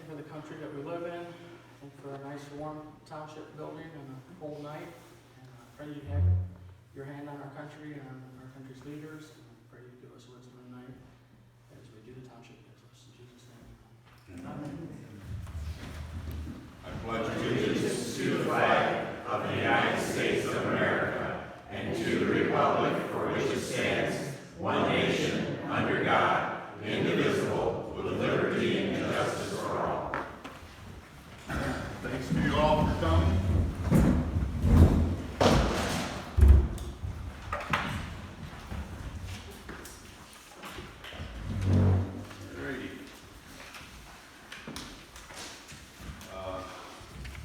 for the country that we live in. Thank you for a nice warm township building and a cold night. And pray you have your hand on our country and on our country's leaders. And pray you give us wisdom tonight as we do the township business. In Jesus' name. Amen. I pledge allegiance to the flag of the United States of America and to the republic for which it stands, one nation, under God, indivisible, with liberty and justice for all. Thanks to you all for coming. Alrighty.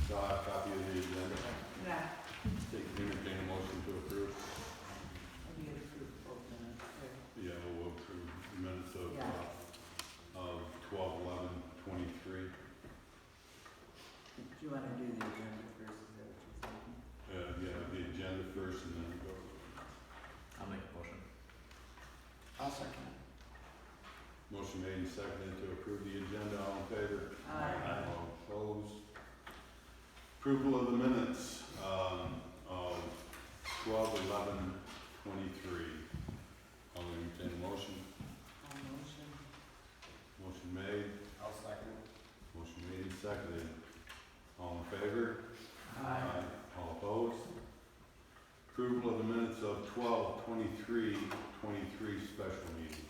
So I have a copy of the agenda. Yeah. Entertain a motion to approve. We get approved both minutes. Yeah, we'll approve the minutes of, Yeah. 12/11/23. Do you want to do the agenda first, is that what you're saying? Yeah, the agenda first and then go. I'll make a motion. I'll second it. Motion made and seconded to approve the agenda. All in favor? Aye. All opposed? Approval of the minutes, of 12/11/23. I'll entertain a motion. All motion. Motion made. I'll second. Motion made and seconded. All in favor? Aye. All opposed? Approval of the minutes of 12/23/23 special meeting.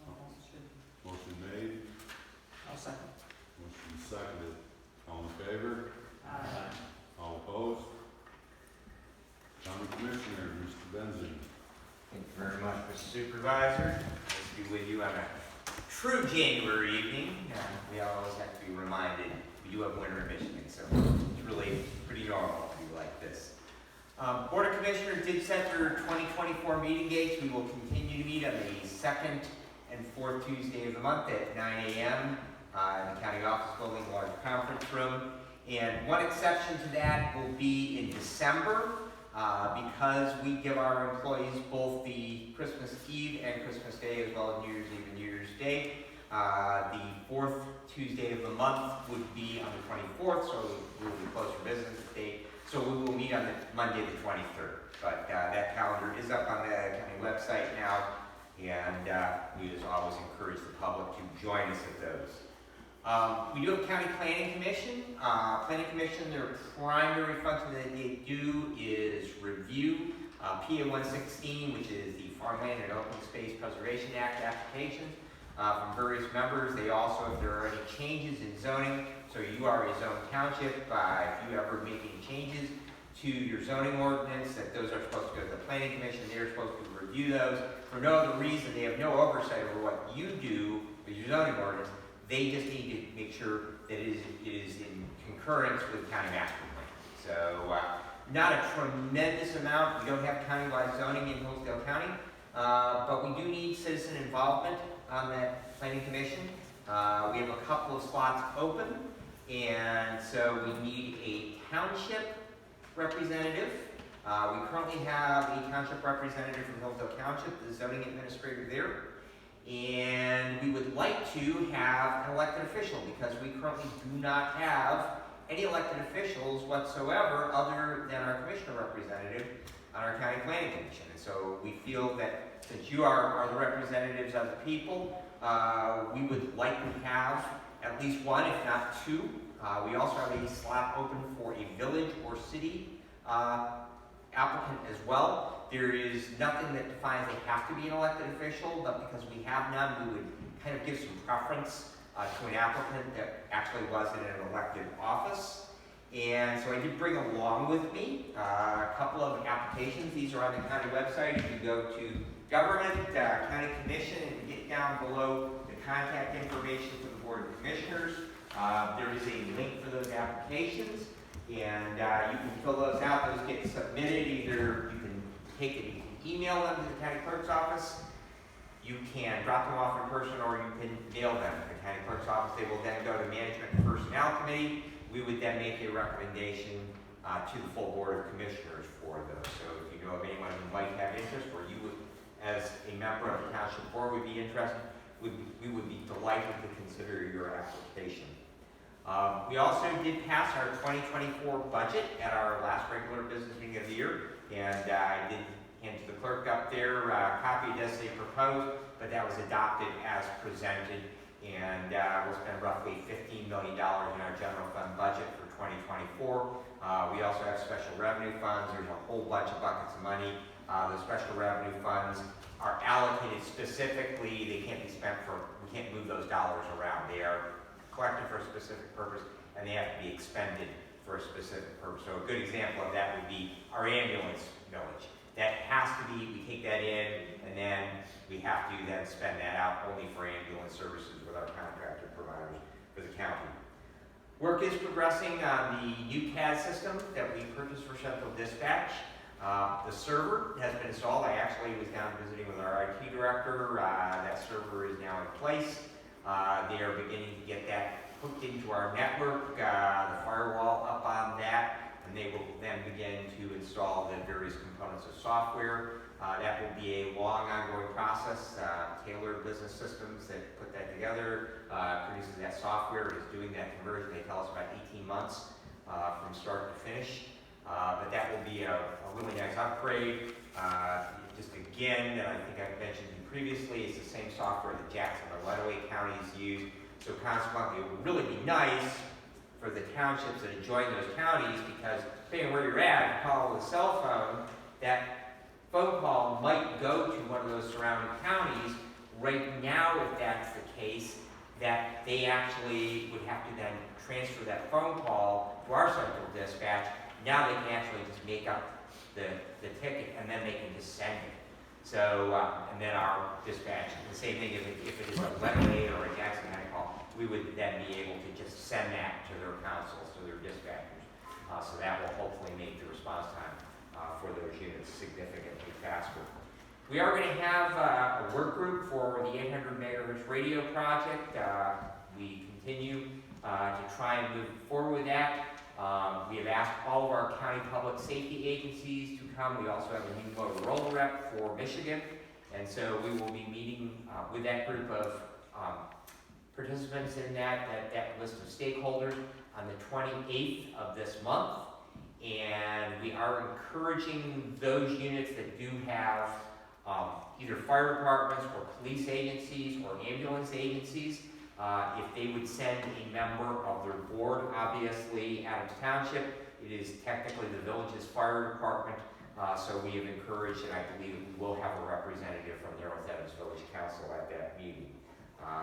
All motion. Motion made. I'll second. Motion seconded. All in favor? Aye. All opposed? County Commissioner, Mr. Benzin. Thank you very much, Mr. Supervisor. Nice to be with you on a true January evening. We always have to be reminded we do have winter in Michigan, so it's really pretty normal to be like this. Board of Commissioners did set their 2024 meeting dates. We will continue to meet on the second and fourth Tuesday of the month at 9 a.m. In the county office building, large conference room. And one exception to that will be in December. Because we give our employees both the Christmas Eve and Christmas Day as well as New Year's Eve and New Year's Day. The fourth Tuesday of the month would be on the 24th, so we will be closed for business date. So we will meet on the Monday the 23rd. But that calendar is up on the county website now, and we as always encourage the public to join us at those. We do have County Planning Commission. Planning Commission, their primary function that they do is review PA 116, which is the Farmland and Open Space Preservation Act applications from various members. They also, if there are any changes in zoning, so you are a zone township, if you ever make any changes to your zoning ordinance, that those are supposed to go to the Planning Commission. They're supposed to review those. For no other reason, they have no oversight over what you do with your zoning ordinance. They just need to make sure that it is in concurrence with county master plan. So not a tremendous amount. We don't have countywide zoning in Hillsdale County, but we do need citizen involvement on that planning commission. We have a couple of slots open, and so we need a township representative. We currently have a township representative from Hillsdale Township, the zoning administrator there. And we would like to have an elected official because we currently do not have any elected officials whatsoever other than our commissioner representative on our county planning commission. And so we feel that since you are the representatives of the people, we would like to have at least one, if not two. We also have a slot open for a village or city applicant as well. There is nothing that defines they have to be an elected official, but because we have none, we would kind of give some preference to an applicant that actually was in an elected office. And so I did bring along with me a couple of applications. These are on the county website. If you go to Government, County Commission, and get down below the contact information for the Board of Commissioners, there is a link for those applications. And you can fill those out. Those get submitted. Either you can take it, you can email them to the county clerk's office. You can drop them off in person, or you can mail them to the county clerk's office. They will then go to Management and Personnel Committee. We would then make a recommendation to the full Board of Commissioners for those. So if you know of anyone who might have interest, or you would, as a member of the township board, would be interested, we would be delighted to consider your application. application. We also did pass our 2024 budget at our last regular business meeting of the year, and I did hand to the clerk up there a copy. It does say proposed, but that was adopted as presented, and we'll spend roughly $15 million in our general fund budget for 2024. We also have special revenue funds. There's a whole bunch of buckets of money. The special revenue funds are allocated specifically. They can't be spent for, we can't move those dollars around. They are collected for a specific purpose, and they have to be expended for a specific purpose. So a good example of that would be our ambulance millage. That has to be, we take that in, and then we have to then spend that out only for ambulance services with our contracted providers for the county. Work is progressing on the new CAD system that we purchased for Central Dispatch. The server has been installed. I actually was down visiting with our IT director. That server is now in place. They are beginning to get that hooked into our network, the firewall up on that, and they will then begin to install the various components of software. That will be a long, ongoing process. Tailored Business Systems that put that together, produces that software, is doing that conversion. They tell us about 18 months from start to finish. But that will be a really nice upgrade. Just again, that I think I've mentioned previously, it's the same software that Jackson and Lenawee counties use. So consequently, it would really be nice for the townships that adjoin those counties, because depending on where you're at, if you call with a cell phone, that phone call might go to one of those surrounding counties. Right now, if that's the case, that they actually would have to then transfer that phone call to our central dispatch. Now they can actually just make up the ticket, and then they can just send it. So, and then our dispatch, the same thing if it is a Lenawee or a Jackson County call, we would then be able to just send that to their councils, to their dispatchers. So that will hopefully make the response time for those units significantly faster. We are going to have a work group for the 800 megahertz radio project. We continue to try and move forward with that. We have asked all of our county public safety agencies to come. We also have a new Motorola rep for Michigan. And so we will be meeting with that group of participants in that list of stakeholders on the 28th of this month. And we are encouraging those units that do have either fire departments or police agencies or ambulance agencies, if they would send a member of their board. Obviously, Adams Township, it is technically the village's fire department, so we have encouraged, and I believe we will have a representative from the North Adams Village Council at that meeting.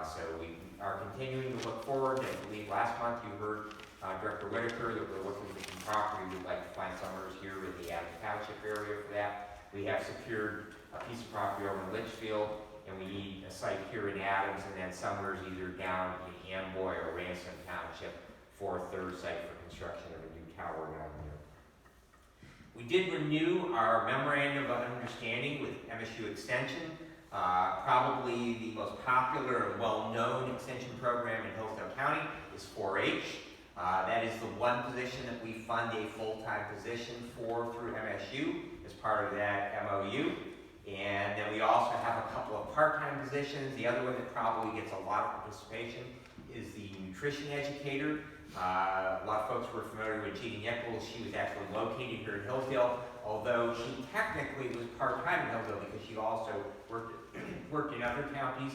So we are continuing to look forward. I believe last month you heard Director Whitaker that we're looking for some property. We'd like to find somewhere here in the Adams Township area for that. We have secured a piece of property over in Litchfield, and we need a site here in Adams, and then somewhere either down in Amboy or Ransom Township for a third site for construction of a new tower down here. We did renew our memorandum of understanding with MSU Extension, probably the most popular and well-known extension program in Hillsdale County is 4-H. That is the one position that we fund a full-time position for through MSU as part of that MOU. And then we also have a couple of part-time positions. The other one that probably gets a lot of participation is the nutrition educator. A lot of folks were familiar with Jeannie Nichols. She was actually located here in Hillsdale, although she technically was part-time in Hillsdale because she also worked in other counties.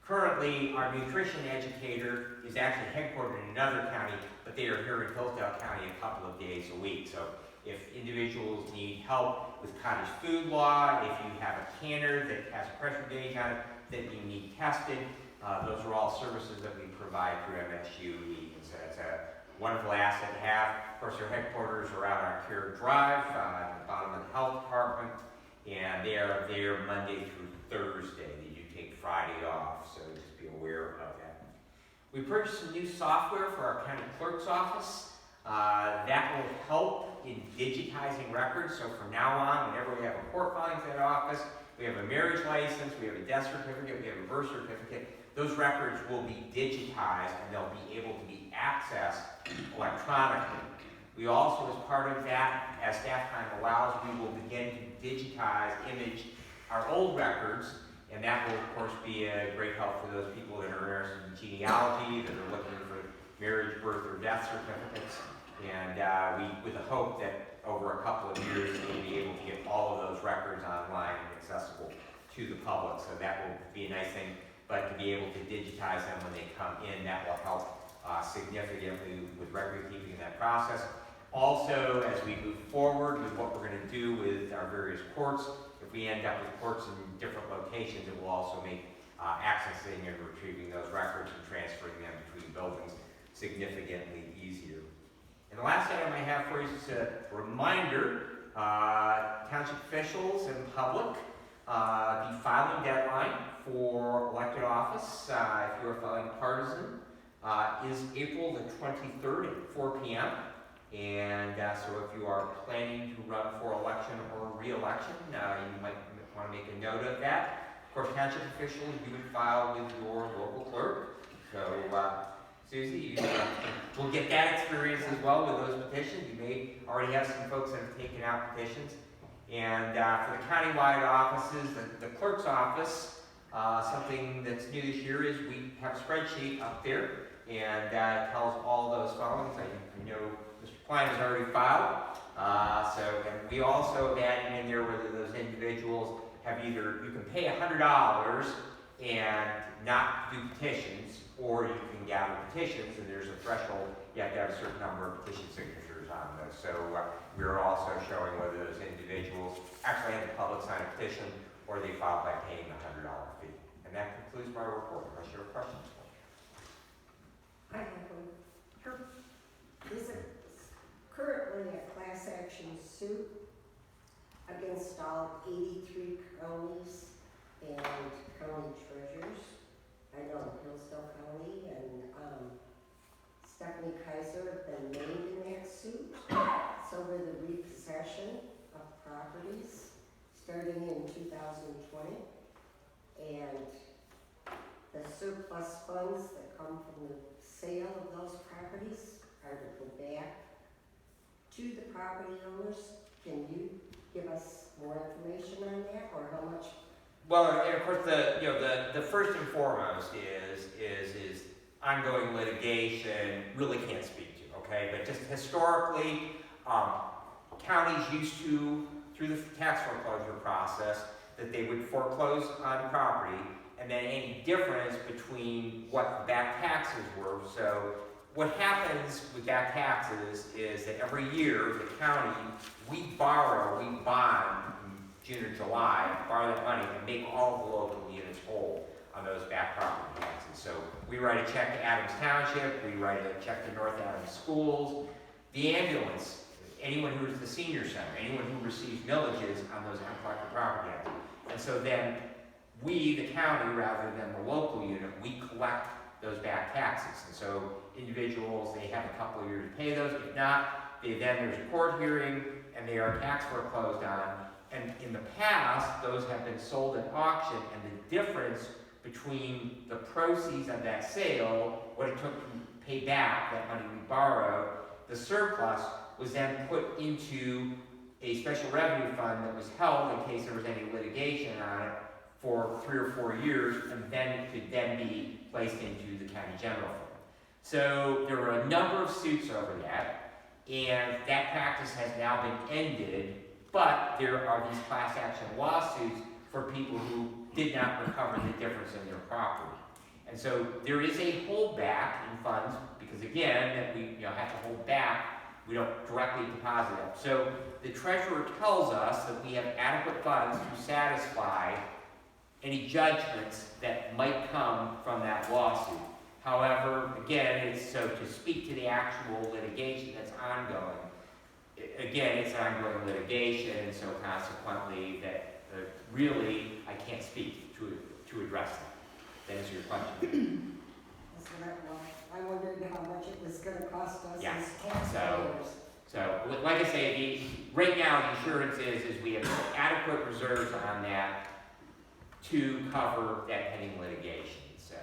Currently, our nutrition educator is actually headquartered in another county, but they are here in Hillsdale County a couple of days a week. So if individuals need help with cottage food law, if you have a canner that has a pressure gauge on it that you need tested, those are all services that we provide through MSU. So it's a wonderful asset to have. Of course, their headquarters are out on Care Drive, at the bottom of the health department, and they are there Monday through Thursday. They do take Friday off, so just be aware of that. We purchased some new software for our county clerk's office. That will help in digitizing records. So from now on, whenever we have a court filing at that office, we have a marriage license, we have a death certificate, we have a birth certificate, those records will be digitized and they'll be able to be accessed electronically. We also, as part of that, as staff time allows, we will begin to digitize, image our old records, And that will, of course, be a great help for those people that are interested in genealogy, that are looking for marriage, birth, or death certificates. And with the hope that over a couple of years, we'll be able to get all of those records online and accessible to the public. So that will be a nice thing. But to be able to digitize them when they come in, that will help significantly with record keeping in that process. Also, as we move forward with what we're going to do with our various courts, if we end up with courts in different locations, it will also make accessing and retrieving those records and transferring them between buildings significantly easier. And the last item I have for you is a reminder, township officials and public, the filing deadline for elected office, if you're a filing partisan, is April the 23rd at 4 p.m. And so if you are planning to run for election or re-election, you might want to make a note of that. Of course, township officials, you would file with your local clerk. So, Susie, we'll get that experience as well with those petitions. You may already have some folks that have taken out petitions. And for the countywide offices, the clerk's office, something that's new this year is we have a spreadsheet up there, and it tells all those filings. I know Mr. Klein has already filed. And we also have added in there whether those individuals have either, you can pay $100 and not do petitions, or you can gather petitions, and there's a threshold. You have to have a certain number of petition signatures on those. So we're also showing whether those individuals actually had the public sign a petition, or they filed by paying the $100 fee. And that concludes my report, unless you have questions for me. I have one. Is it currently a class action suit against all 83 counties and county treasurers? I know Hillsdale County and Stephanie Kaiser have been named in that suit. It's over the repossession of properties starting in 2020. And the surplus funds that come from the sale of those properties are to go back to the property owners. Can you give us more information on that, or how much? Well, and of course, the first and foremost is ongoing litigation. Really can't speak to, okay? But just historically, counties used to, through the tax foreclosure process, that they would foreclose on property, and then any difference between what the back taxes were. So what happens with back taxes is that every year, the county, we bond in June or July, borrow that money and make all the local units whole on those back property taxes. So we write a check to Adams Township, we write a check to North Adams Schools, the ambulance, anyone who is the senior center, anyone who receives millages on those uncollected property taxes. And so then we, the county, rather than the local unit, we collect those back taxes. And so individuals, they have a couple of years to pay those. If not, there's a court hearing and they are tax foreclosed on. And in the past, those have been sold at auction, and the difference between the proceeds of that sale, what it took to pay back that money we borrowed, the surplus was then put into a special revenue fund that was held in case there was any litigation on it for 3 or 4 years, and then it could then be placed into the county general fund. So there were a number of suits over that, and that practice has now been ended, but there are these class action lawsuits for people who did not recover the difference in their property. And so there is a holdback in funds, because again, that we have to hold back, we don't directly deposit them. So the treasurer tells us that we have adequate funds to satisfy any judgments that might come from that lawsuit. However, again, it's so to speak to the actual litigation that's ongoing. Again, it's ongoing litigation, and so consequently, that really I can't speak to address that. To answer your question. That's what I wondered how much it was going to cost us Yeah. as taxpayers. So, like I say, right now the assurance is we have adequate reserves on that to cover that pending litigation. So,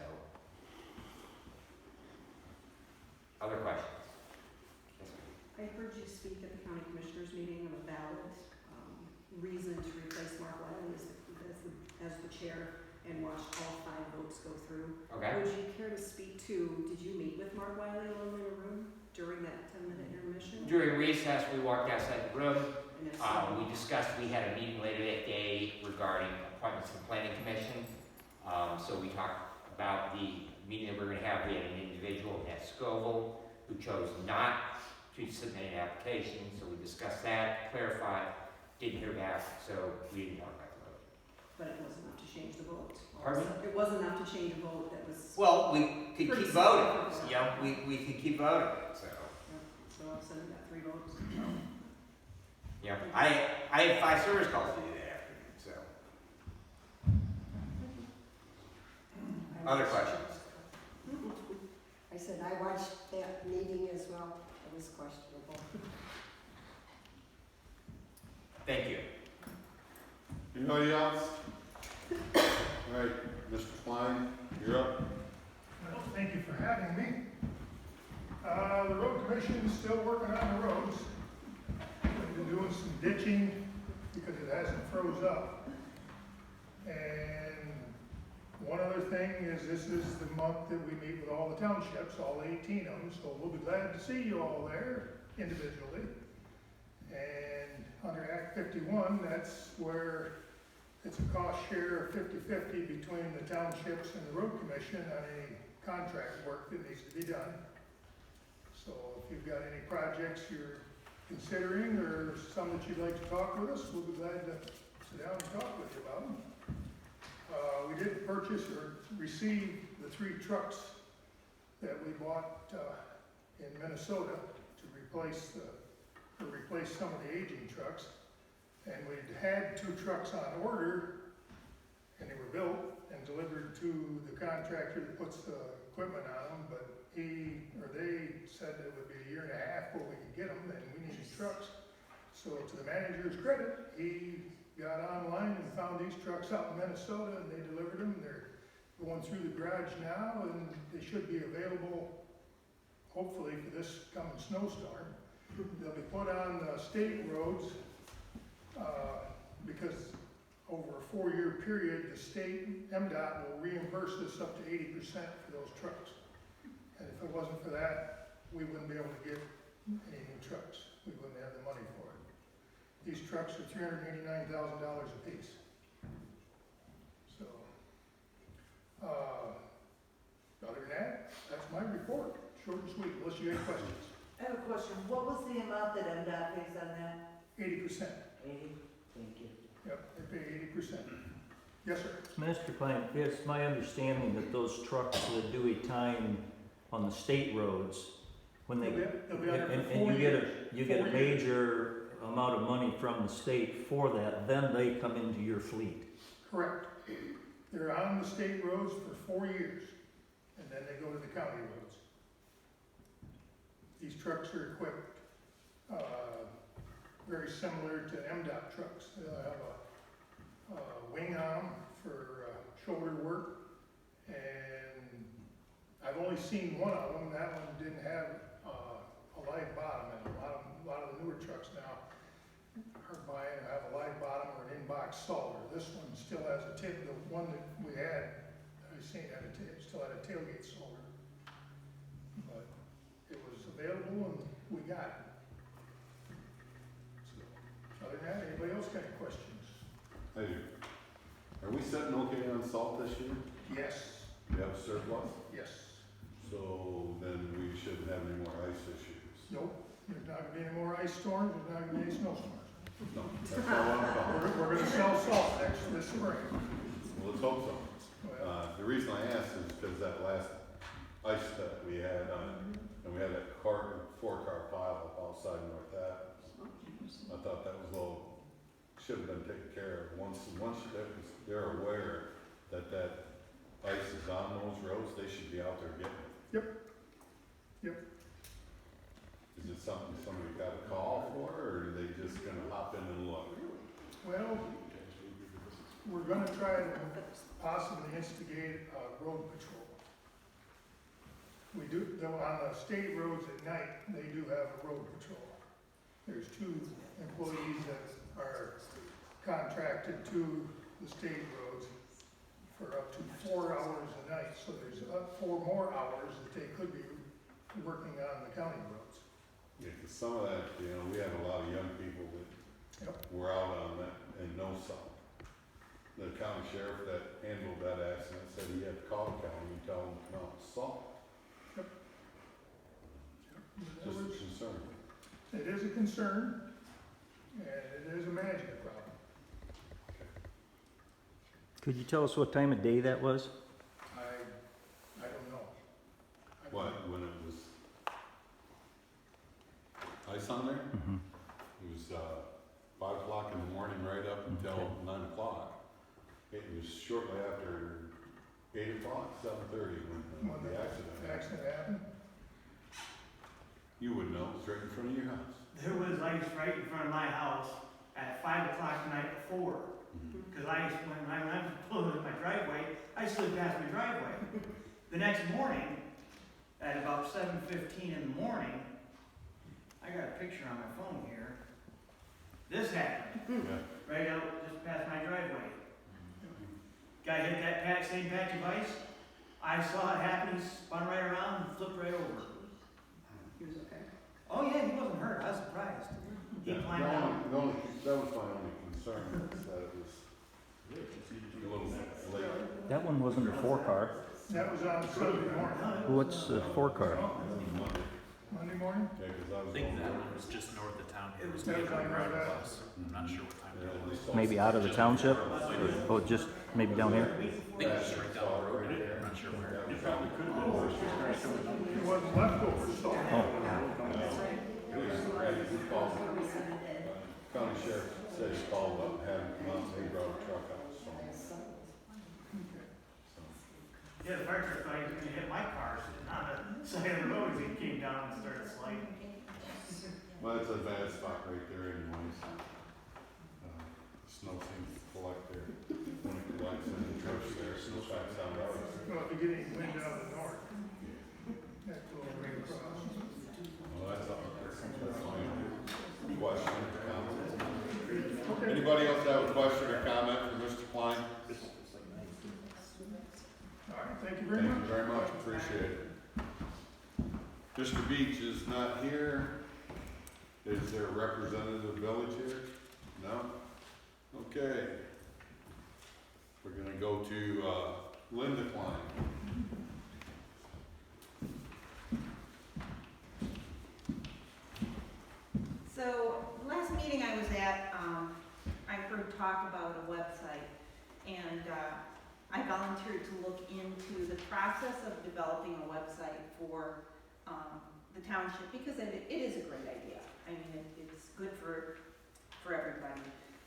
other questions? Yes, ma'am. I heard you speak at the county commissioners meeting of a valid reason to replace Mark Wiley as the chair and watched all 5 votes go through. Okay. Would you care to speak to, did you meet with Mark Wiley alone in a room during that 10-minute intermission? During recess, we walked outside the room. And if so, We discussed, we had a meeting later that day regarding appointments to the planning commission. So we talked about the meeting that we were gonna have. We had an individual, Nat Scoville, who chose not to submit an application. So we discussed that, clarified, didn't hear back, so we didn't talk about the vote. but it wasn't enough to change the vote. Pardon me? It wasn't enough to change a vote that was. Well, we could Pretty keep voting, simple. you know, we could keep voting, so. So all of a sudden, got 3 votes. Yeah, I had 5 service calls to do that afternoon, so. Other questions? I said, I watched that meeting as well. It was questionable. Thank you. Anybody else? All right, Mr. Klein, you're up. Well, thank you for having me. The road commission's still working on the roads. We've been doing some ditching because it hasn't froze up. And one other thing is this is the month that we meet with all the townships, all 18 of them, so we'll be glad to see you all there individually. And under Act 51, that's where it's a cost share of 50-50 between the townships and the road commission on any contract work that needs to be done. So if you've got any projects you're considering or some that you'd like to talk with us, we'll be glad to sit down and talk with you about them. We did purchase or receive the 3 trucks that we bought in Minnesota to replace some of the aging trucks. And we'd had 2 trucks on order, and they were built and delivered to the contractor that puts the equipment on them, but they said it would be a year and a half before we could get them, and we needed trucks. So to the manager's credit, he got online and found these trucks out in Minnesota, and they delivered them. They're going through the garage now, and they should be available, hopefully, for this coming snowstorm. They'll be put on state roads, because over a 4-year period, the state, MDOT, will reimburse us up to 80% for those trucks. And if it wasn't for that, we wouldn't be able to get any new trucks. We wouldn't have the money for it. These trucks are $389,000 a piece. So, other than that, that's my report. Short and sweet, unless you have questions. I have a question. What was the amount that MDOT pays on that? 80%. 80? Thank you. Yep, they pay 80%. Yes, sir. Mr. Klein, it's my understanding that those trucks that do a time on the state roads, when they, They'll be on there for and 4 years. you get a major amount of money from the state for that, then they come into your fleet. Correct. They're on the state roads for 4 years, and then they go to the county roads. These trucks are equipped, very similar to MDOT trucks. They'll have a wing on them for shoulder work, and I've only seen one of them. That one didn't have a live bottom, and a lot of the newer trucks now are buying have a live bottom or an in-box solder. This one still has a the one that we had, I've seen still had a tailgate solder, but it was available and we got it. So, other than that, anybody else got any questions? I do. Are we setting okay on salt this year? Yes, We have a surplus, yes. so then we shouldn't have any more ice issues. Nope, there's not gonna be any more ice storms, there's not gonna be any snowstorms. No, that's all I'm about. We're gonna sell salt this spring. Well, let's hope so. Well, The reason I asked is because that last ice that we had and we had that 4-car pile up outside North Athens. I thought that was a little, should have been taken care of. Once they're aware that ice is on those roads, they should be out there getting it. Yep. Is it something somebody got a call for, or are they just gonna hop in and look? Well, we're gonna try to possibly instigate road patrol. We do, though on the state roads at night, they do have a road patrol. There's 2 employees that are contracted to the state roads for up to 4 hours a night. So there's up 4 more hours that they could be working on the county roads. Yeah, 'cause some of that, you know, we have a lot of young people that were out on that and know something. The county sheriff that handled that accident said he had to call the county and tell them to come out and solve it. Just a concern. It is a concern, and it is a management problem. Could you tell us what time of day that was? I don't know. What, when it was ice on there? Mm-hmm. It was, 5 o'clock in the morning, right up until 9 o'clock. It was shortly after 8 o'clock, 7:30 when the accident happened. Accident happened. You would know, it's right in front of your house. There was ice right in front of my house at 5 o'clock the night before. Because when I was pulling in my driveway, I slid past my driveway. The next morning, at about 7:15 in the morning, I got a picture on my phone here. This happened, Yeah. right out just past my driveway. Guy hit that same patch of ice. I saw it happen, he spun right around and flipped right over. He was okay. Oh yeah, he wasn't hurt, I was surprised. He Yeah, climbed that out. was my only concern, was that it was a little late. That one wasn't a 4-car. That was on Sunday morning. What's a 4-car? Monday morning? Yeah, 'cause I I was think going that over one was just north of town. It was That was on neighboring Route right F. across. I'm not sure what time Yeah, it at was. least Maybe out of the township? Oh, just maybe down here? I think it was just right down the road. I'm not sure where. It probably could have been worse. It wasn't leftover salt. Oh, He called, county sheriff said he called up, had him come out, and he brought a truck out, so. Yeah, the fire truck thought he was gonna hit my car sitting on the side of the road as he came down and started sliding. Well, it's a bad spot right there anyways. Snow seems to collect there. When it collects in the drifts there, snow backs down the road. Well, if you get any wind out of the north, that goes right across. Well, that's my only question or comment. Anybody else have a question or comment for Mr. Klein? All right, thank you very much. Thank you very much, appreciate it. Mr. Beach is not here. Is there a representative of the village here? No? Okay. We're gonna go to, Linda Klein. So, last meeting I was at, I heard talk about a website, and I volunteered to look into the process of developing a website for the township, because it is a great idea. I mean, it's good for everybody.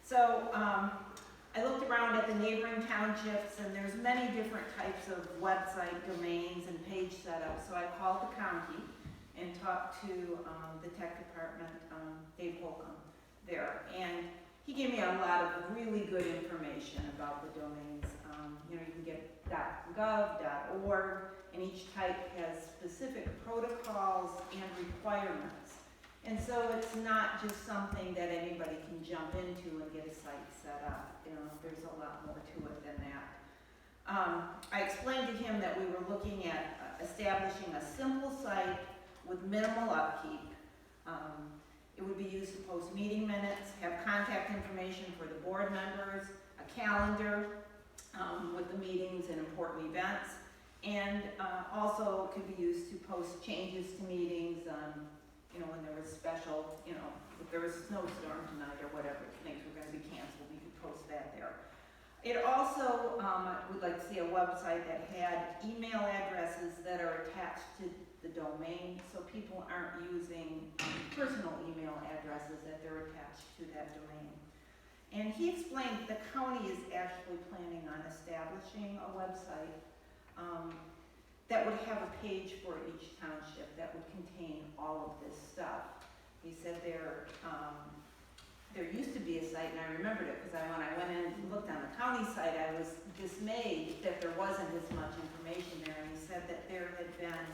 So, I looked around at the neighboring townships, and there's many different types of website domains and page setups, so I called the county and talked to the tech department, Dave Holcomb there, and he gave me a lot of really good information about the domains. You know, you can get .gov, .org, and each type has specific protocols and requirements. And so it's not just something that anybody can jump into and get a site set up. You know, there's a lot more to it than that. I explained to him that we were looking at establishing a simple site with minimal upkeep. It would be used to post meeting minutes, have contact information for the board members, a calendar with the meetings and important events, and also could be used to post changes to meetings, you know, when there was special, you know, if there was a snowstorm tonight or whatever, things were gonna be canceled, we could post that there. It also, would like to see a website that had email addresses that are attached to the domain, so people aren't using personal email addresses that they're attached to that domain. And he explained the county is actually planning on establishing a website that would have a page for each township that would contain all of this stuff. He said there used to be a site, and I remembered it because when I went in and looked on the county site, I was dismayed that there wasn't as much information there. And he said that there had been,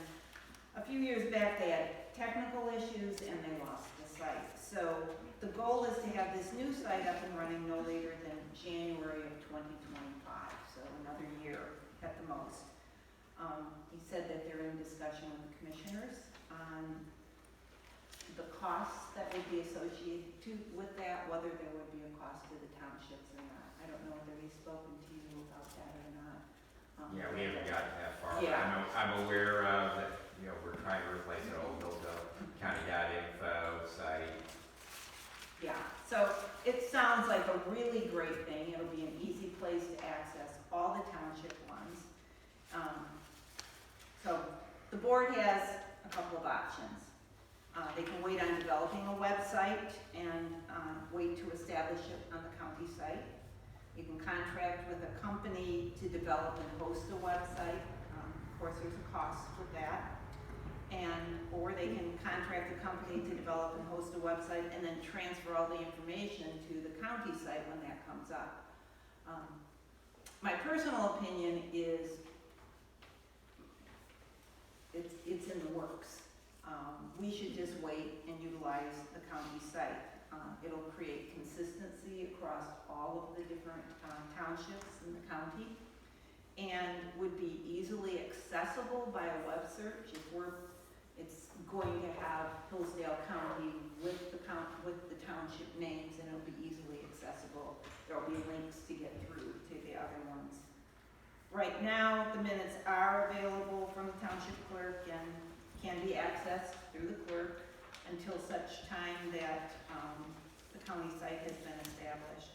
a few years back, they had technical issues and they lost the site. So the goal is to have this new site up and running no later than January of 2025, so another year at the most. He said that they're in discussion with the commissioners on the costs that would be associated with that, whether there would be a cost to the townships or not. I don't know whether he's spoken to you about that or not. Yeah, we haven't gotten that far. Yeah. I'm aware of that, you know, we're trying to replace an old Hillsdale county.info site. Yeah, so it sounds like a really great thing. It'll be an easy place to access all the township ones. So the board has a couple of options. They can wait on developing a website and wait to establish it on the county site. You can contract with a company to develop and host a website. Of course, there's a cost with that. Or they can contract a company to develop and host a website and then transfer all the information to the county site when that comes up. My personal opinion is it's in the works. We should just wait and utilize the county site. It'll create consistency across all of the different townships in the county and would be easily accessible by a web search. It's going to have Hillsdale County with the township names, and it'll be easily accessible. There'll be links to get through to the other ones. Right now, the minutes are available from the township clerk and can be accessed through the clerk until such time that the county site has been established.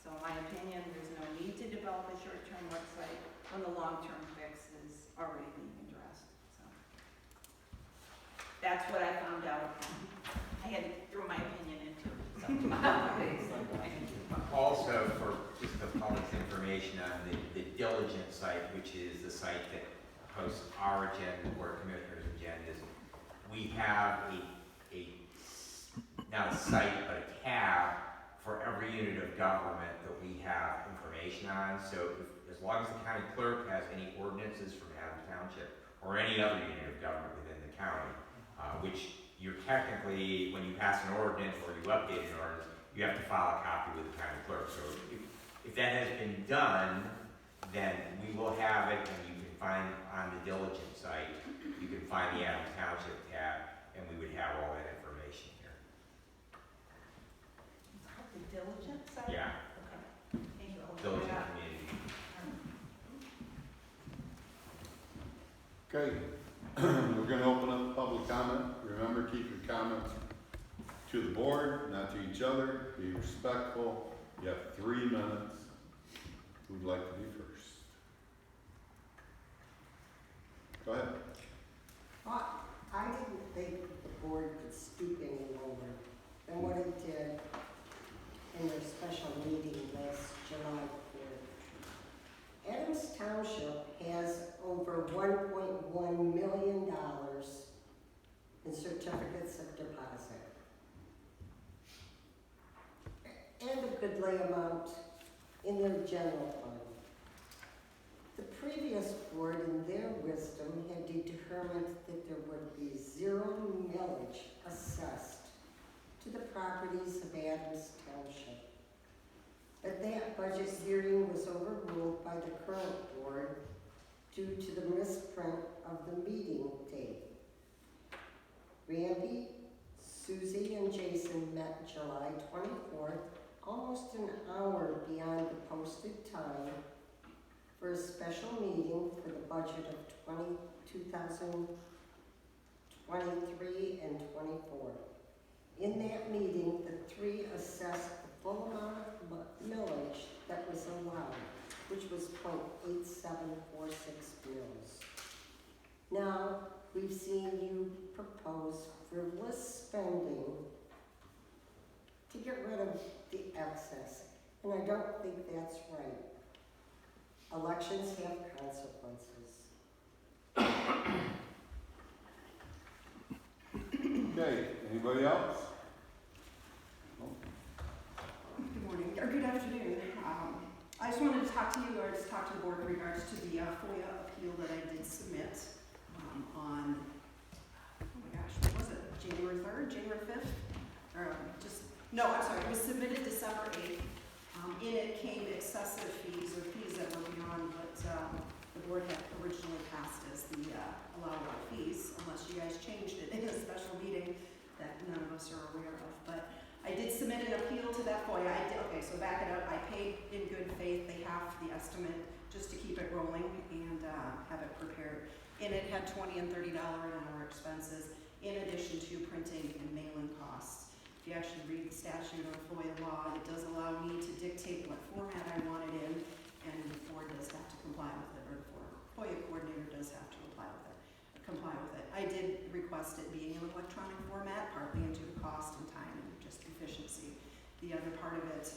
So in my opinion, there's no need to develop a short-term website when the long-term fix is already being addressed. So that's what I found out. I had to throw my opinion into it. So. Also, for just the public's information on the Diligent site, which is the site that hosts our agenda, or commissioners' agendas, we have not a site, but a tab for every unit of government that we have information on. So as long as the county clerk has any ordinances from Adams Township or any other unit of government within the county, which you're technically, when you pass an ordinance or you update an ordinance, you have to file a copy with the county clerk. So if that has been done, then we will have it, and you can find on the Diligent site, you can find the Adams Township tab, and we would have all that information here. The Diligent site? Yeah. Okay. Thank you. I'll look Diligent it up. community. Okay, we're gonna open up public comment. Remember, keep your comments to the board, not to each other. Be respectful. You have 3 minutes. Who'd like to be first? Go ahead. I didn't think the board could stoop any lower than what it did in their special meeting last July 4th. Adams Township has over $1.1 million in certificates of deposit. And a goodly amount in their general fund. The previous board, in their wisdom, had determined that there would be 0 millage assessed to the properties of Adams Township. But that budget hearing was overruled by the current board due to the misprint of the meeting date. Randy, Susie, and Jason met July 24th, almost an hour beyond the posted time, for a special meeting for the budget of 2023 and 24. In that meeting, the three assessed the full amount of millage that was allowed, which was .8746 mils. Now, we've seen you propose frivolous spending to get rid of the excess, and I don't think that's right. Elections have consequences. Okay, anybody else? No? Good morning, or good afternoon. I just wanted to talk to you, or just talk to the board in regards to the FOIA appeal that I did submit on, oh my gosh, what was it, January 3rd, January 5th? No, I'm sorry, it was submitted December 8th. In it came excessive fees, or fees that were beyond what the board had originally passed as the allowable fees, unless you guys changed it in a special meeting that none of us are aware of. But I did submit an appeal to that FOIA. Okay, so back it up. I paid in good faith. They have the estimate just to keep it rolling and have it prepared. And it had $20 and $30 an hour expenses, in addition to printing and mailing costs. If you actually read the statute or FOIA law, it does allow me to dictate what format I want it in, and the board does have to comply with it, or the FOIA coordinator does have to comply with it. I did request it being in electronic format, partly into the cost and time and just efficiency. The other part of it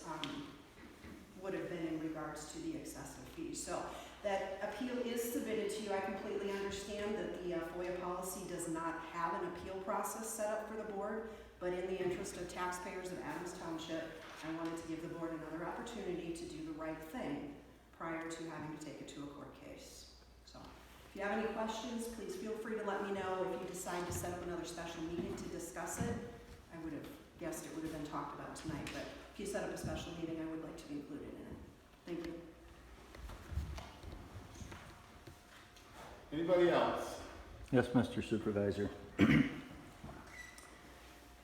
would have been in regards to the excessive fees. So that appeal is submitted to you. I completely understand that the FOIA policy does not have an appeal process set up for the board. But in the interest of taxpayers of Adams Township, I wanted to give the board another opportunity to do the right thing prior to having to take it to a court case. So if you have any questions, please feel free to let me know. If you decide to set up another special meeting to discuss it, I would have guessed it would have been talked about tonight. But if you set up a special meeting, I would like to be included in it. Thank you. Anybody else? Yes, Mr. Supervisor.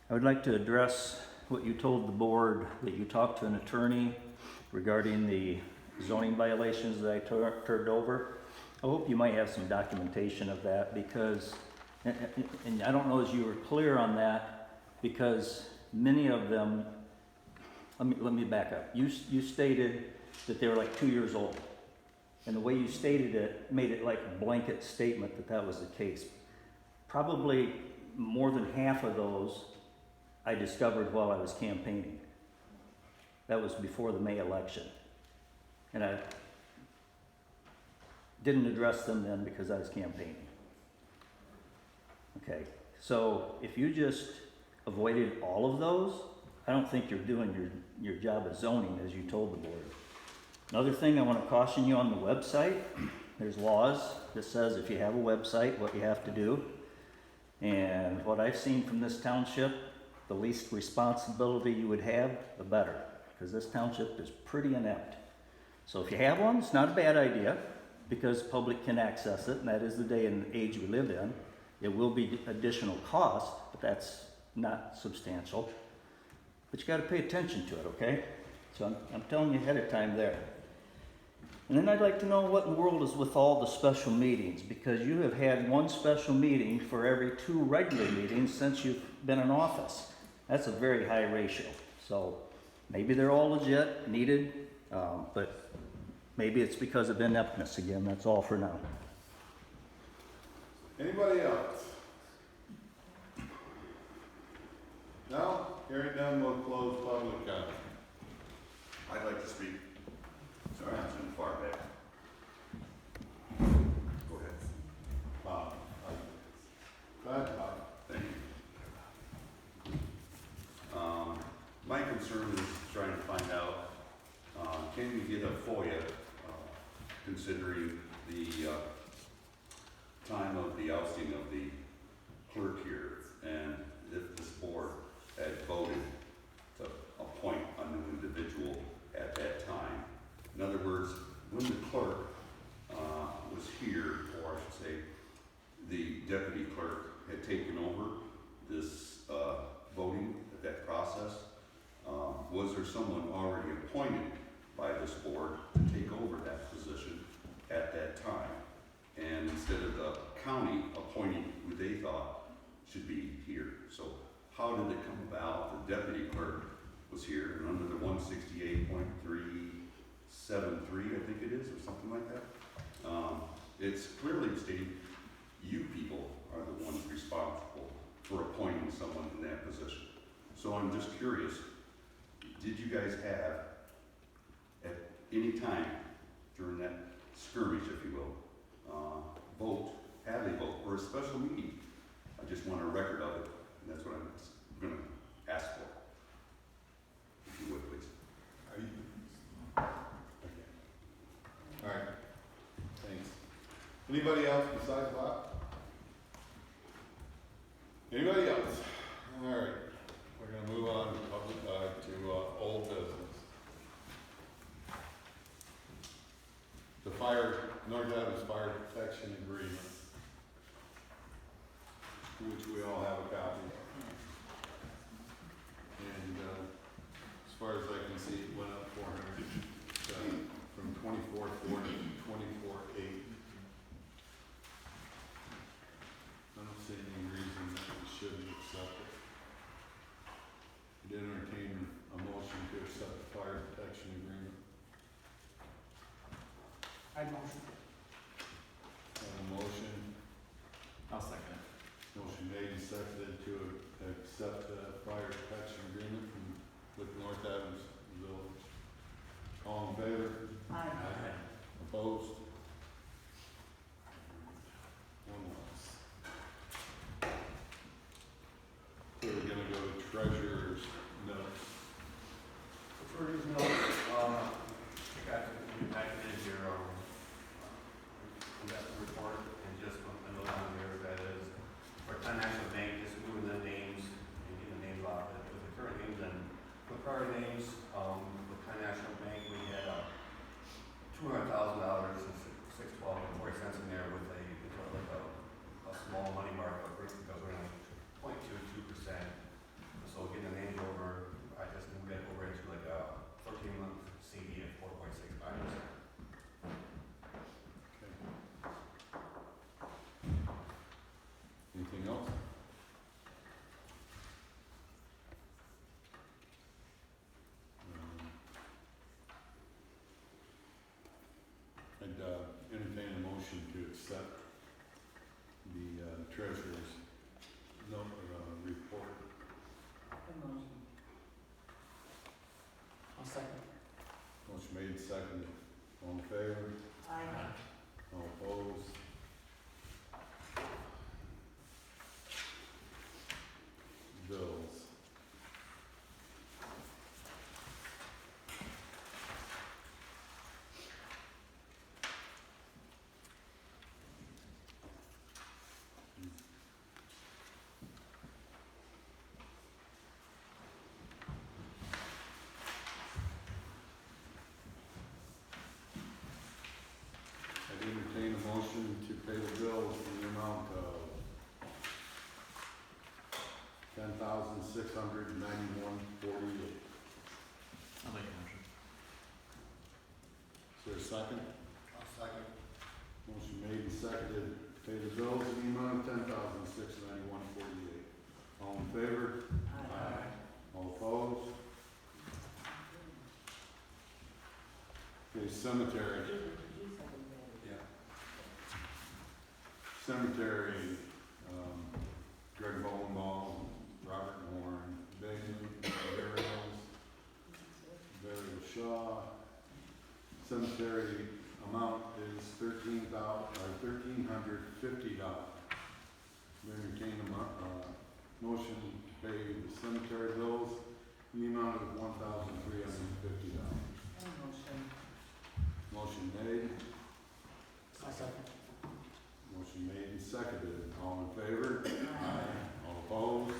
I would like to address what you told the board, that you talked to an attorney regarding the zoning violations that I turned over. I hope you might have some documentation of that, because, and I don't know as you were clear on that, because many of them, let me back up. You stated that they were like 2 years old. And the way you stated it made it like a blanket statement that that was the case. Probably more than half of those I discovered while I was campaigning. That was before the May election. And I didn't address them then because I was campaigning. Okay, so if you just avoided all of those, I don't think you're doing your job of zoning as you told the board. Another thing I want to caution you on the website, there's laws that says if you have a website, what you have to do. And what I've seen from this township, the least responsibility you would have, the better, because this township is pretty inept. So if you have one, it's not a bad idea, because public can access it, and that is the day and age we live in. It will be additional cost, but that's not substantial. But you got to pay attention to it, okay? So I'm telling you ahead of time there. And then I'd like to know what in the world is with all the special meetings, because you have had one special meeting for every 2 regular meetings since you've been in office. That's a very high ratio. So maybe they're all legit, needed, but maybe it's because of ineptness again. That's all for now. Anybody else? No? Hearing none, we'll close public comment. I'd like to speak. Sorry, I'm too far back. Go ahead. Bob. Go ahead, Bob. Thank you. My concern is trying to find out, can we get a FOIA, considering the time of the ousting of the clerk here, and if this board had voted to appoint a new individual at that time. In other words, when the clerk was here, or I should say, the deputy clerk had taken over this voting, that process, was there someone already appointed by this board to take over that position at that time? And instead of the county appointing who they thought should be here. So how did it come about? The deputy clerk was here, and under the 168.373, I think it is, or something like that. It's clearly stated you people are the ones responsible for appointing someone in that position. So I'm just curious, did you guys have, at any time during that skirmish, if you will, have a vote or a special meeting? I just want a record of it, and that's what I'm going to ask for. If you would, please. Are you? Okay. All right. Thanks. Anybody else besides Bob? Anybody else? All right. We're going to move on to public which we all have a copy. And, as far as I can see, it went up 400, from 24.4 to 24.8. I don't see any reason that we shouldn't accept it. I'd entertain a motion to accept the fire protection agreement. I'd motion. Have a motion, I'll second it. motion made and seconded to accept the fire protection agreement with North Adams Village. All in favor? Aye. Opposed? One loss. So we're gonna go to treasurer's notes. For these notes, I got you packages here, investment report, and just a note on there that is, for Town National Bank, just moving the names and getting the names off it, with the current names and the prior names, with Town National Bank, we had, $200,000 and $6.12 in there with a small money markup rate because we're only 0.22%. So getting the names over, I just moved it over into like a 13-month CD at 4.65%. Anything else? I'd entertain a motion to accept the treasurer's note, report. I'll second. Motion made, seconded. All in favor? Aye. All opposed? Bills. I'd entertain a motion to pay the bills in the amount of $10,691.48. I'll make a motion. Is there a second? I'll second. Motion made and seconded to pay the bills in the amount of $10,691.48. All in favor? Aye. All opposed? Okay, cemetery. Yeah. Cemetery, Greg Bowenbaum, Robert Warren, Bailey, Burial Shaw. Cemetery amount is $1,350. Entertain a motion to pay the cemetery bills in the amount of $1,350. Motion. Motion made, I'll second. motion made and seconded. All in favor? Aye. All opposed?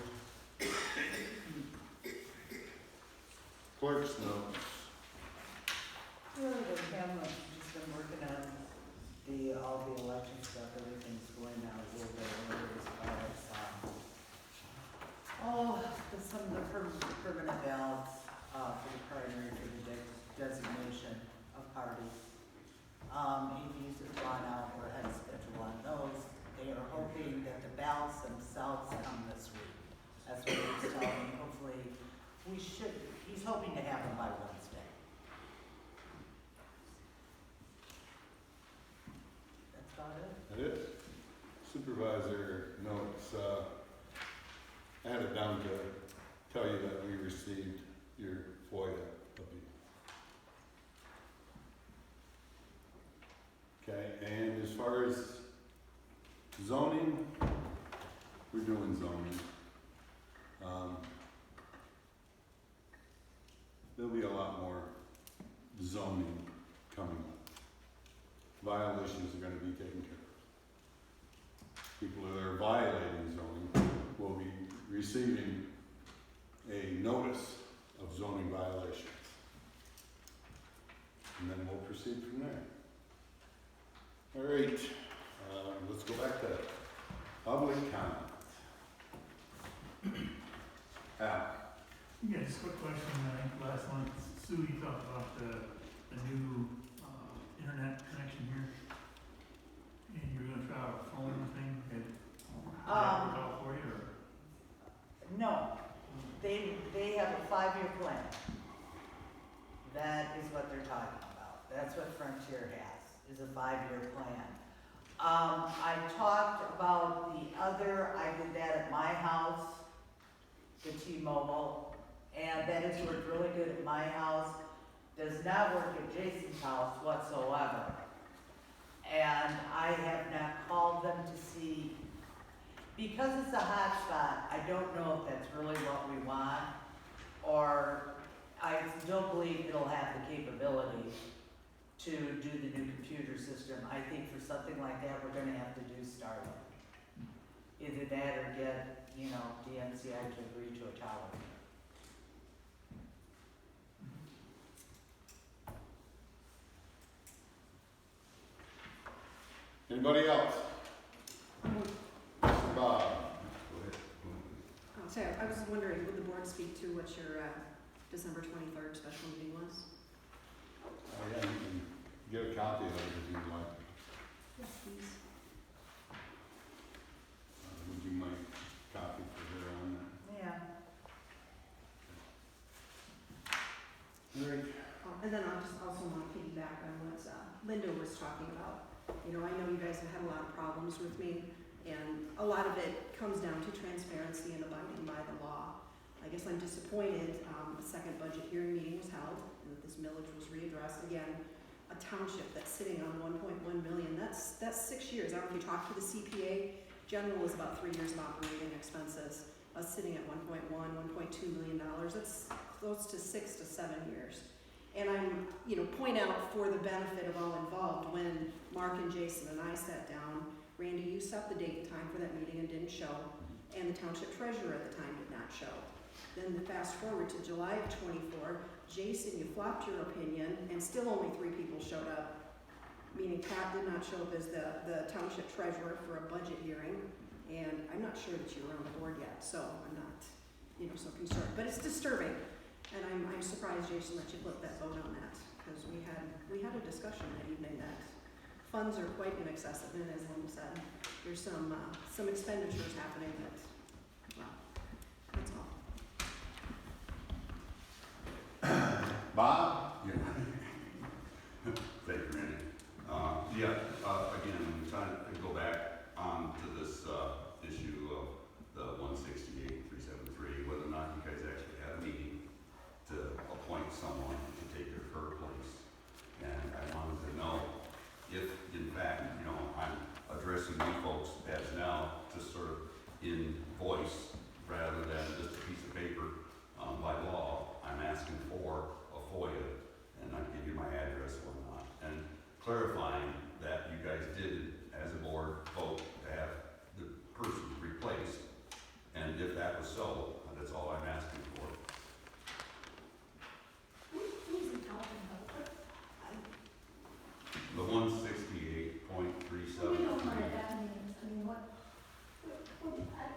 Clerk's notes. Really, the Pamela's just been working on all the election stuff, everything's going out a little bit earlier as far as, some of the permanent ballots, for the primary, for the designation of parties. ADs have gone out, we're ahead of schedule on those. They are hoping that the ballots themselves come this week. That's what he's telling me, hopefully, he's hoping to have them by Wednesday. That's about it. That is. Supervisor notes, I had it down to tell you that we received your FOIA copy. Okay, and as far as zoning, we're doing zoning. There'll be a lot more zoning coming up. Violations are gonna be taken care of. People that are violating zoning will be receiving a notice of zoning violations. And then we'll proceed from there. All right, let's go back to public comment. Yeah, just a quick question. I think last month, Sue, you talked about the new, internet connection here. And you were gonna try a phone thing, did that work out for you, or? No, they have a 5-year plan. That is what they're talking about. That's what Frontier has, is a 5-year plan. I talked about the other, I did that at my house, the T-Mobile, and that has worked really good at my house. Does not work at Jason's house whatsoever. And I have not called them to see, because it's a hotspot, I don't know if that's really what we want, or I don't believe it'll have the capability to do the new computer system. I think for something like that, we're gonna have to do Starlink. Either that or get, the MCI to agree to a tower. Anybody else? Mr. Bob? Oh, sorry, I was wondering, would the board speak to what your December 23rd special meeting was? Yeah, you can get a copy of it if you'd like. Yes, please. Would you make a copy for her on that? Yeah. Great. Oh, and then I just also want to piggyback on what Linda was talking about. I know you guys have had a lot of problems with me, and a lot of it comes down to transparency and abiding by the law. I guess I'm disappointed, a second budget hearing meeting was held, and that this millage was readdressed. Again, a township that's sitting on 1.1 million, that's 6 years. I don't know if you talk to the CPA, general is about 3 years of operating expenses. Us sitting at 1.1, $1.2 million, that's close to 6 to 7 years. And I'm, point out for the benefit of all involved, when Mark and Jason and I sat down, Randy, you set the date and time for that meeting and didn't show, and the township treasurer at the time did not show. Then fast forward to July of 24, Jason, you flopped your opinion, and still only 3 people showed up, meaning Pat did not show up as the township treasurer for a budget hearing, and I'm not sure that you were on the board yet, so I'm not, so concerned. But it's disturbing. And I'm surprised, Jason, that you flipped that vote on that, because we had a discussion that evening that funds are quite inaccessive, and as Linda said, there's some expenditures happening that, well, that's all. Bob? Yeah. Thank you, Randy. Again, I'm trying to go back to this issue of the 168,373, whether or not you guys actually had a meeting to appoint someone to take her place. And I wanted to know if, in fact, I'm addressing you folks as now just sort of in voice rather than just a piece of paper. By law, I'm asking for a FOIA, and I give you my address or not, and clarifying that you guys did, as a board, vote to have the person replaced, and if that was so, that's all I'm asking for. Who's he talking about? The 168.37. We don't know what that means. I mean,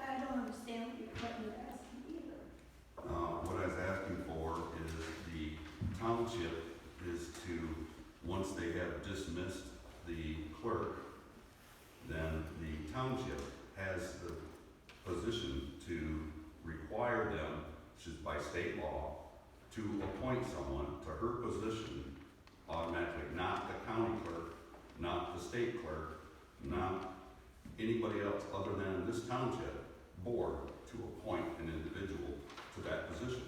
I don't understand what you're asking either. What I was asking for is the township is to, once they have dismissed the clerk, then the township has the position to require them, which is by state law, to appoint someone to her position automatically, not the county clerk, not the state clerk, not anybody else other than this township board to appoint an individual to that position.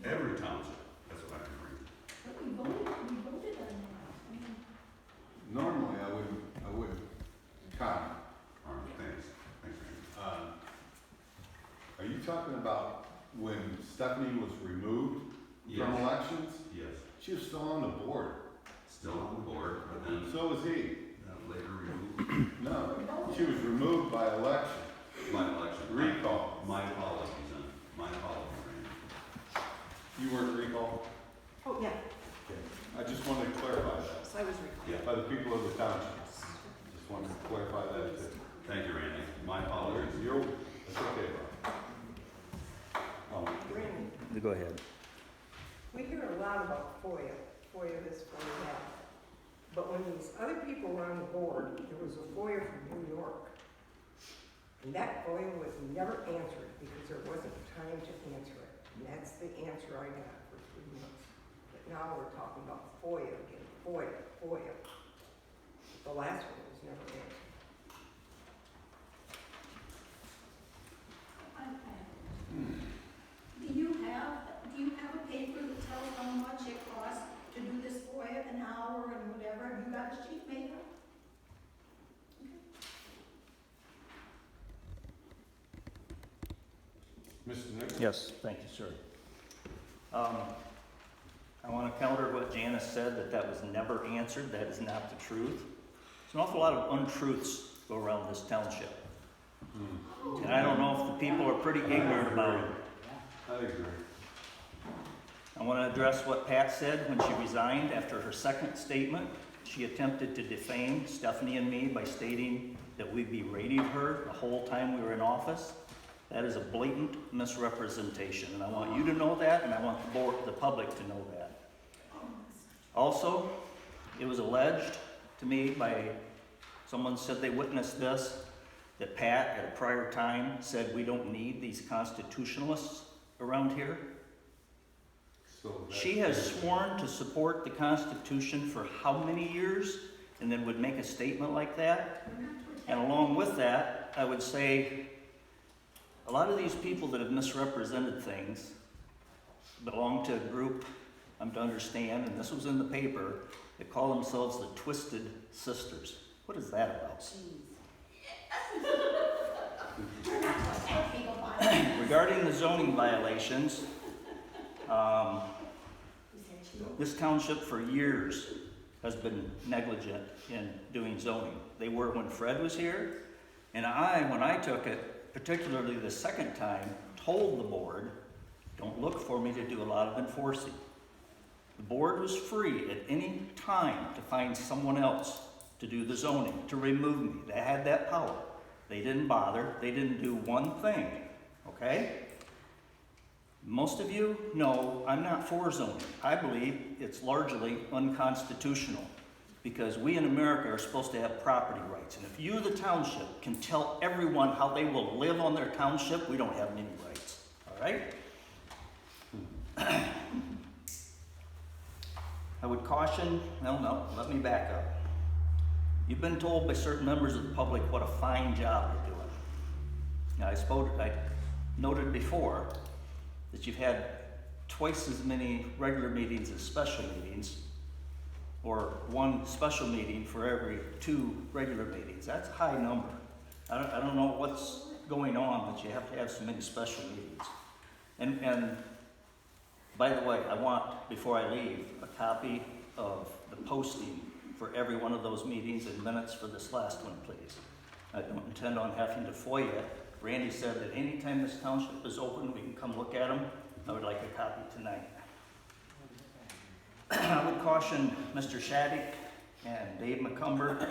Every township, that's what I'm agreeing. But we voted on that. I mean, Normally, I would comment. All right, thanks, Randy. Are you talking about when Stephanie was removed Yes. from elections? Yes, She was still on the board. still on the board, but then So was he. later removed No, she was removed by election. by election. Recall. My apologies, then. My apologies, Randy. You weren't recalled? Oh, yeah, Okay. I just wanted to clarify that. so I was recalled. Yeah. By the people of the township. Just wanted to clarify that too. Thank you, Randy. My apologies. That's okay, bro. go ahead. We hear a lot about FOIA this, FOIA that. But when these other people were on the board, there was a FOIA from New York. And that FOIA was never answered because there wasn't time to answer it. And that's the answer I got for 3 months. But now we're talking about FOIA again, FOIA. The last one was never answered. Do you have a paper that tells how much it costs to do this FOIA, an hour and whatever? Have you got a sheet paper? Mr. Nichols? Yes, thank you, sir. I want to counter what Janice said, that was never answered. That is not the truth. There's an awful lot of untruths go around this township. And I don't know if the people are pretty ignorant about it. I agree. I want to address what Pat said when she resigned after her second statement. She attempted to defame Stephanie and me by stating that we berated her the whole time we were in office. That is a blatant misrepresentation, and I want you to know that, and I want the public to know that. Also, it was alleged to me by someone said they witnessed this, that Pat at a prior time said we don't need these constitutionalists around here. So She has sworn to support the Constitution for how many years, and then would make a statement like that? And along with that, I would say a lot of these people that have misrepresented things belong to a group, I'm to understand, and this was in the paper, that call themselves the Twisted Sisters. What is that about? Regarding the zoning violations, this township for years has been negligent in doing zoning. They were when Fred was here, and when I took it, particularly the second time, told the board, don't look for me to do a lot of enforcing. The board was free at any time to find someone else to do the zoning, to remove me. They had that power. They didn't bother. They didn't do one thing, okay? Most of you know I'm not for zoning. I believe it's largely unconstitutional because we in America are supposed to have property rights. And if you, the township, can tell everyone how they will live on their township, we don't have any rights, all right? I would caution, no, let me back up. You've been told by certain members of the public what a fine job you're doing. Now, I noted before that you've had twice as many regular meetings as special meetings, or one special meeting for every 2 regular meetings. That's a high number. I don't know what's going on, but you have to have so many special meetings. And by the way, I want, before I leave, a copy of the posting for every one of those meetings and minutes for this last one, please. I don't intend on having to FOIA it. Randy said that anytime this township is open, we can come look at them. I would like a copy tonight. I would caution Mr. Shaddick and Dave McCumber,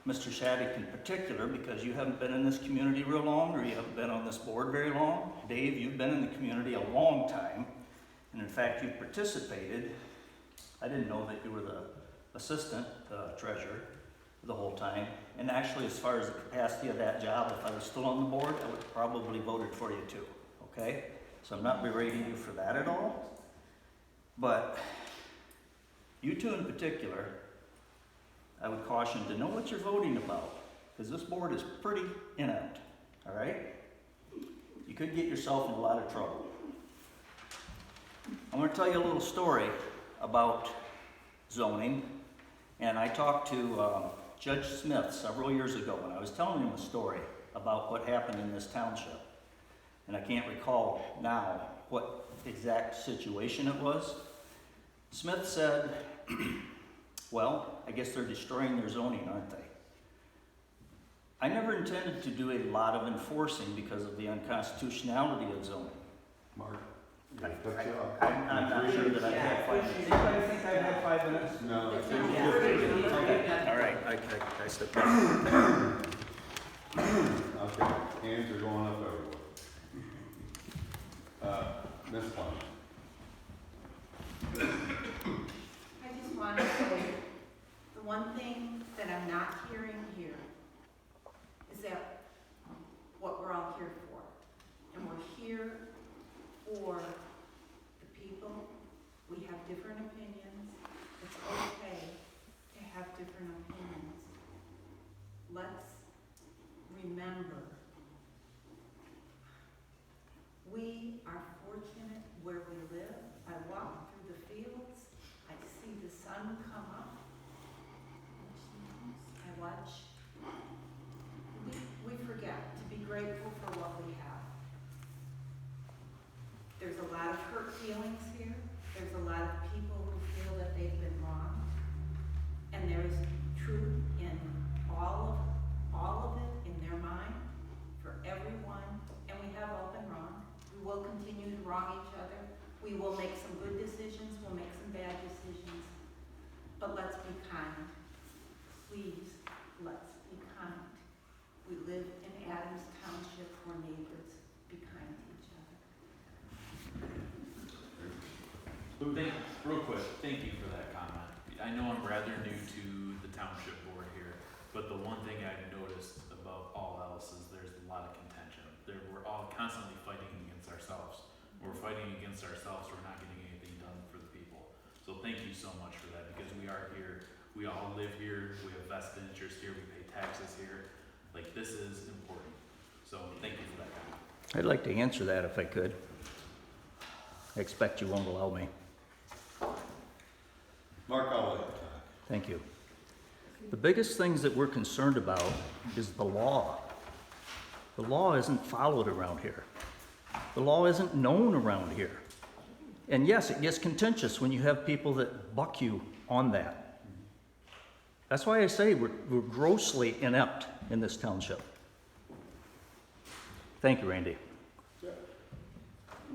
Mr. Shaddick in particular, because you haven't been in this community real long, or you haven't been on this board very long. Dave, you've been in the community a long time, and in fact, you've participated. I didn't know that you were the assistant treasurer the whole time. And actually, as far as the capacity of that job, if I was still on the board, I would have probably voted for you too, okay? So I'm not berating you for that at all. But you two in particular, I would caution to know what you're voting about, because this board is pretty inept, all right? You could get yourself in a lot of trouble. I want to tell you a little story about zoning, and I talked to Judge Smith several years ago, and I was telling him a story about what happened in this township. And I can't recall now what exact situation it was. Smith said, well, I guess they're destroying their zoning, aren't they? I never intended to do a lot of enforcing because of the unconstitutionality of zoning. Mark, I'm not sure that I have 5 minutes. Anybody think I have 5 minutes? No, I think Okay, all right, I step back. okay, hands are going up everywhere. Ms. Klein. I just want to say, the one thing that I'm not hearing here is that what we're all here for. And we're here for the people. We have different opinions. It's okay to have different opinions. Let's remember, we are fortunate where we live. I walk through the fields, I see the sun come up. I watch. We forget to be grateful for what we have. There's a lot of hurt feelings here. There's a lot of people who feel that they've been wronged. And there is truth in all of it in their mind for everyone. And we have all been wronged. We will continue to wrong each other. We will make some good decisions, we'll make some bad decisions. But let's be kind. Please, let's be kind. We live in Adams Township, we're neighbors. Be kind to each other. Real quick, thank you for that comment. I know I'm rather new to the township board here, but the one thing I've noticed above all else is there's a lot of contention. We're all constantly fighting against ourselves. We're fighting against ourselves, we're not getting anything done for the people. So thank you so much for that, because we are here, we all live here, we have vested interest here, we pay taxes here. Like, this is important. So thank you for that comment. I'd like to answer that if I could. I expect you won't allow me. Mark, I'll let you talk. Thank you. The biggest things that we're concerned about is the law. The law isn't followed around here. The law isn't known around here. And yes, it gets contentious when you have people that buck you on that. That's why I say we're grossly inept in this township. Thank you, Randy. Yeah.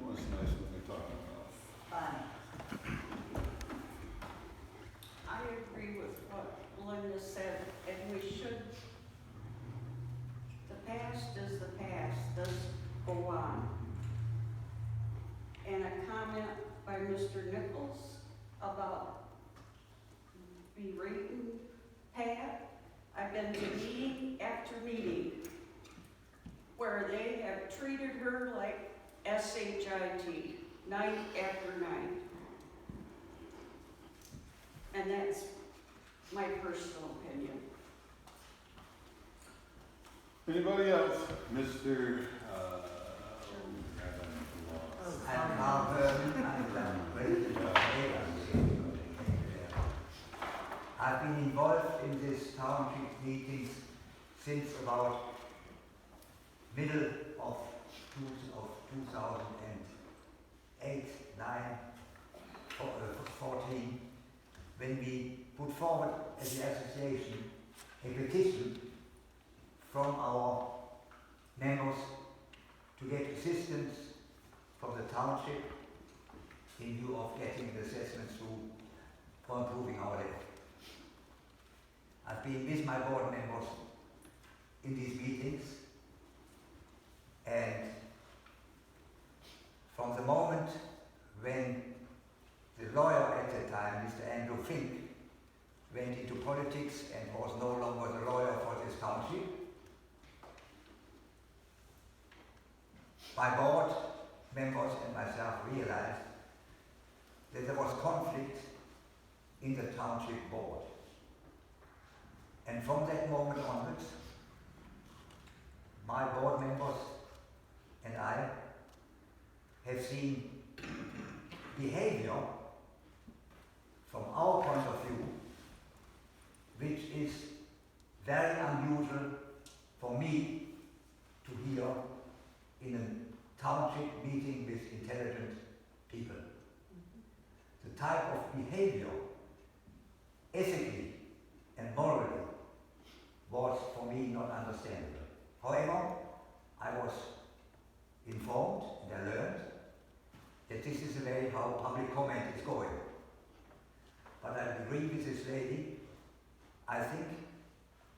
Well, it's nice when they talk about. I agree with what Linda said, and we should, the past is the past, does go on. And a comment by Mr. Nichols about berating Pat. I've been to meeting after meeting where they have treated her like SHIT, night after night. And that's my personal opinion. Anybody else? Mr. I've been involved in this township meetings since about middle of 2008, 9, 14, when we put forward as the association a petition from our members to get assistance from the township in view of getting the assessments through for improving our life. I've been with my board members in these meetings, and from the moment when the lawyer at the time, Mr. Andrew Fink, went into politics and was no longer the lawyer for this township, my board members and myself realized that there was conflict in the township board. And from that moment onwards, my board members and I have seen behavior from our point of view, which is very unusual for me to hear in a township meeting with intelligent people. The type of behavior, ethically and morally, was for me not understandable. However, I was informed and I learned that this is the way how public comment is going. But I agree with this lady. I think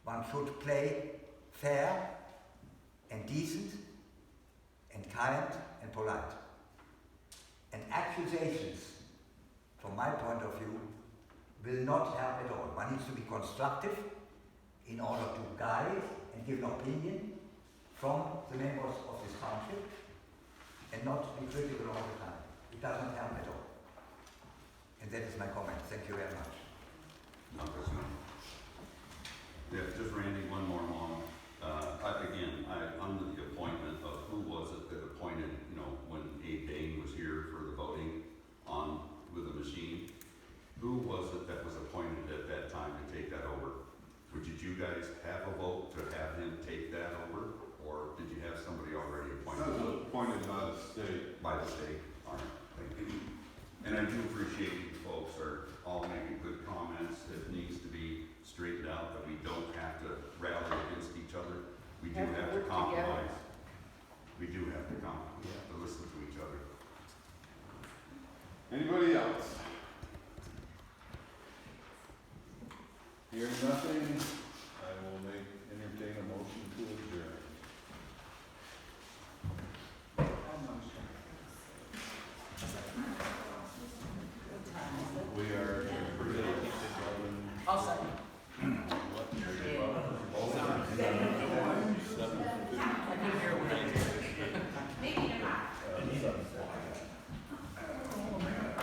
one should play fair and decent and kind and polite. And accusations, from my point of view, will not help at all. One needs to be constructive in order to guide and give an opinion from the members of this township and not be critical all the time. It doesn't help at all. And that is my comment. Thank you very much. No, that's not. Yeah, just Randy, one more moment. I'm under the appointment of who was it that appointed, you know, when Abe Dane was here for the voting on with the machine. Who was it that was appointed at that time to take that over? Or did you guys have a vote to have him take that over? Or did you have somebody already appointed? That was appointed by the state. By the state, all right, thank you. And I do appreciate you folks are all making good comments. It needs to be straightened out, that we don't have to rally against each other. We do have to compromise. We do have to compromise. We have to listen to each other. Anybody else?